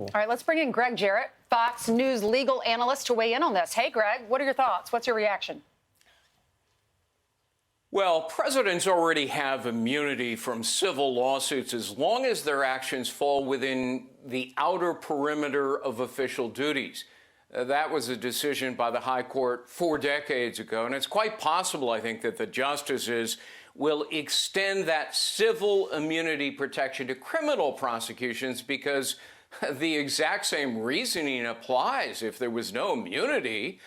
All right, let's bring in Greg Jarrett, Fox News legal analyst, to weigh in on this. Hey, Greg, what are your thoughts? What's your reaction? Well, presidents already have immunity from civil lawsuits as long as their actions fall within the outer perimeter of official duties. That was a decision by the High Court 4 decades ago, and it's quite possible, I think, that the justices will extend that civil immunity protection to criminal prosecutions because the exact same reasoning applies. If there was no immunity,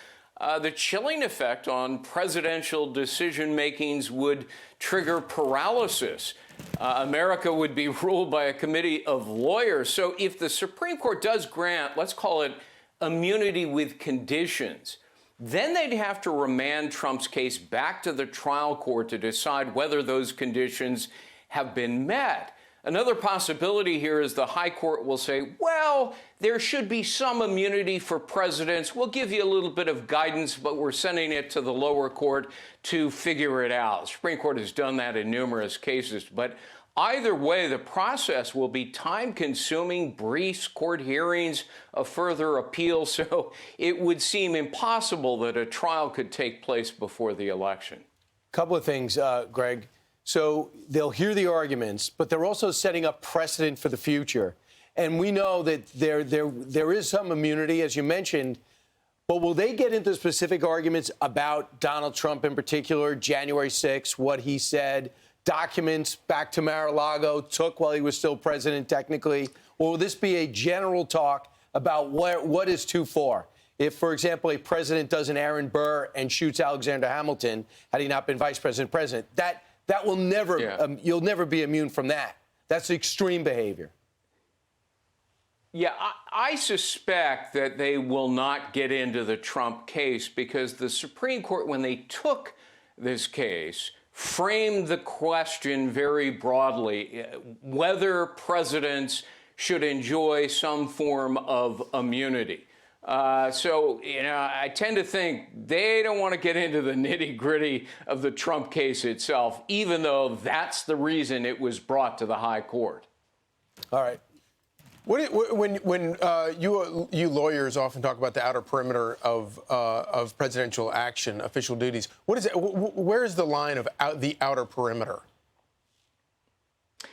the chilling effect on presidential decision makings would trigger paralysis. America would be ruled by a committee of lawyers. So if the Supreme Court does grant, let's call it immunity with conditions, then they'd have to remand Trump's case back to the trial court to decide whether those conditions have been met. Another possibility here is the High Court will say, well, there should be some immunity for presidents. We'll give you a little bit of guidance, but we're sending it to the lower court to figure it out. The Supreme Court has done that in numerous cases. But either way, the process will be time-consuming, briefs, court hearings, a further appeal. So it would seem impossible that a trial could take place before the election. Couple of things, Greg. So they'll hear the arguments, but they're also setting up precedent for the future. And we know that there is some immunity, as you mentioned, but will they get into specific arguments about Donald Trump in particular, January 6th, what he said, documents back to Mar-a-Lago took while he was still president technically? Or will this be a general talk about what is too far? If, for example, a president does an Aaron Burr and shoots Alexander Hamilton, had he not been vice president, that will never, you'll never be immune from that. That's extreme behavior. Yeah, I suspect that they will not get into the Trump case because the Supreme Court, when they took this case, framed the question very broadly, whether presidents should enjoy some form of immunity. So, I tend to think they don't want to get into the nitty-gritty of the Trump case itself, even though that's the reason it was brought to the High Court. All right. When you lawyers often talk about the outer perimeter of presidential action, official duties, what is it? Where is the line of the outer perimeter?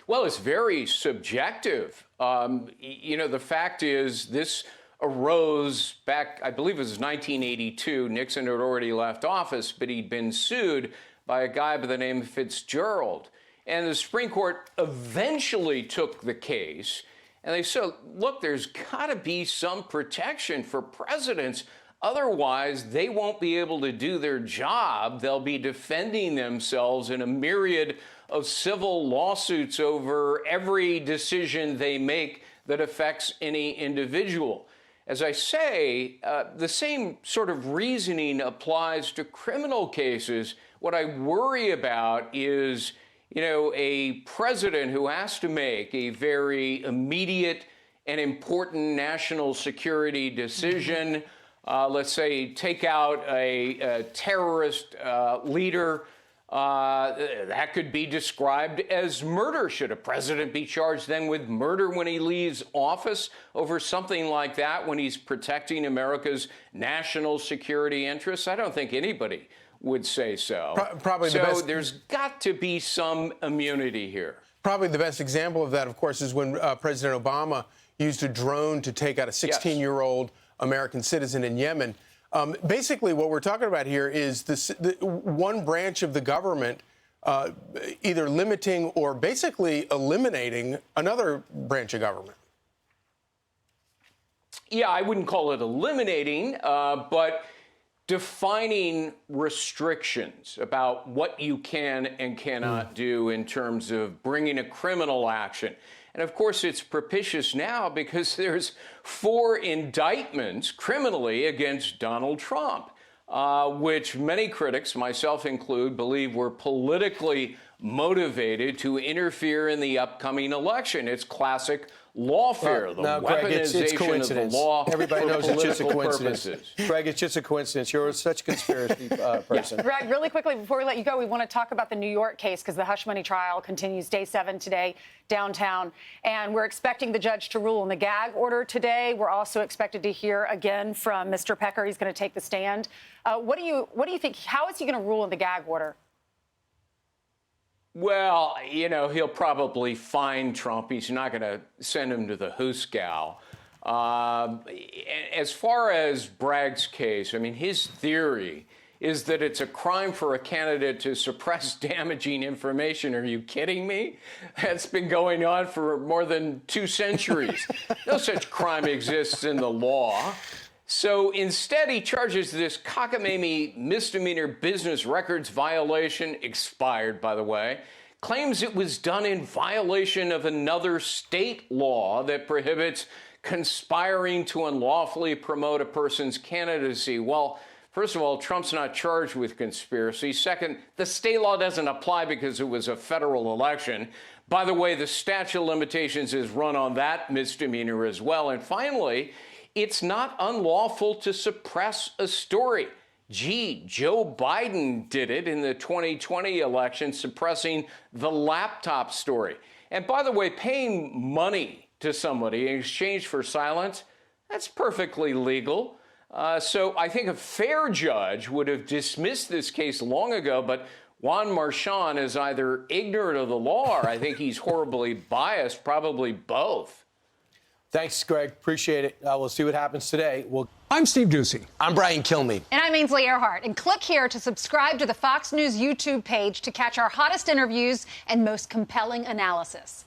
Well, it's very subjective. The fact is this arose back, I believe it was 1982. Nixon had already left office, but he'd been sued by a guy by the name of Fitzgerald. And the Supreme Court eventually took the case, and they said, look, there's got to be some protection for presidents. Otherwise, they won't be able to do their job. They'll be defending themselves in a myriad of civil lawsuits over every decision they make that affects any individual. As I say, the same sort of reasoning applies to criminal cases. What I worry about is, a president who has to make a very immediate and important national security decision, let's say take out a terrorist leader, that could be described as murder. Should a president be charged then with murder when he leaves office over something like that, when he's protecting America's national security interests? I don't think anybody would say so. Probably there's got to be some immunity here. Probably the best example of that, of course, is when President Obama used a drone to take out a 16-year-old American citizen in Yemen. Basically, what we're talking about here is one branch of the government either limiting or basically eliminating another branch of government. Yeah, I wouldn't call it eliminating, but defining restrictions about what you can and cannot do in terms of bringing a criminal action. And of course, it's propitious now because there's 4 indictments criminally against Donald Trump, which many critics, myself included, believe were politically motivated to interfere in the upcoming election. It's classic lawfare, the no, Greg, it's weaponization coincidence. of the law Everybody for knows it's just a political coincidence. purposes. Greg, it's just a coincidence. You're such a conspiracy person. Greg, really quickly, before we let you go, we want to talk about the New York case because the hush money trial continues day 7 today downtown. And we're expecting the judge to rule on the gag order today. We're also expected to hear again from Mr. Pecker. He's going to take the stand. What do you think? How is he going to rule on the gag order? Well, you know, he'll probably fine Trump. He's not going to send him to the Hooskow. As far as Bragg's case, I mean, his theory is that it's a crime for a candidate to suppress damaging information. Are you kidding me? That's been going on for more than 2 centuries. No such crime exists in the law. So instead, he charges this cockamamie misdemeanor business records violation, expired, by the way, claims it was done in violation of another state law that prohibits conspiring to unlawfully promote a person's candidacy. Well, first of all, Trump's not charged with conspiracy. Second, the state law doesn't apply because it was a federal election. By the way, the statute of limitations is run on that misdemeanor as well. And finally, it's not unlawful to suppress a story. Gee, Joe Biden did it in the 2020 election, suppressing the laptop story. And by the way, paying money to somebody in exchange for silence, that's perfectly legal. So I think a fair judge would have dismissed this case long ago, but Juan Marchand is either ignorant of the law or I think he's horribly biased, probably both. Thanks, Greg. Appreciate it. We'll see what happens today. I'm Steve Doocy. I'm Brian Kilmeade. And I'm Ainsley Earhart. And click here to subscribe to the Fox News YouTube page to catch our hottest interviews and most compelling analysis.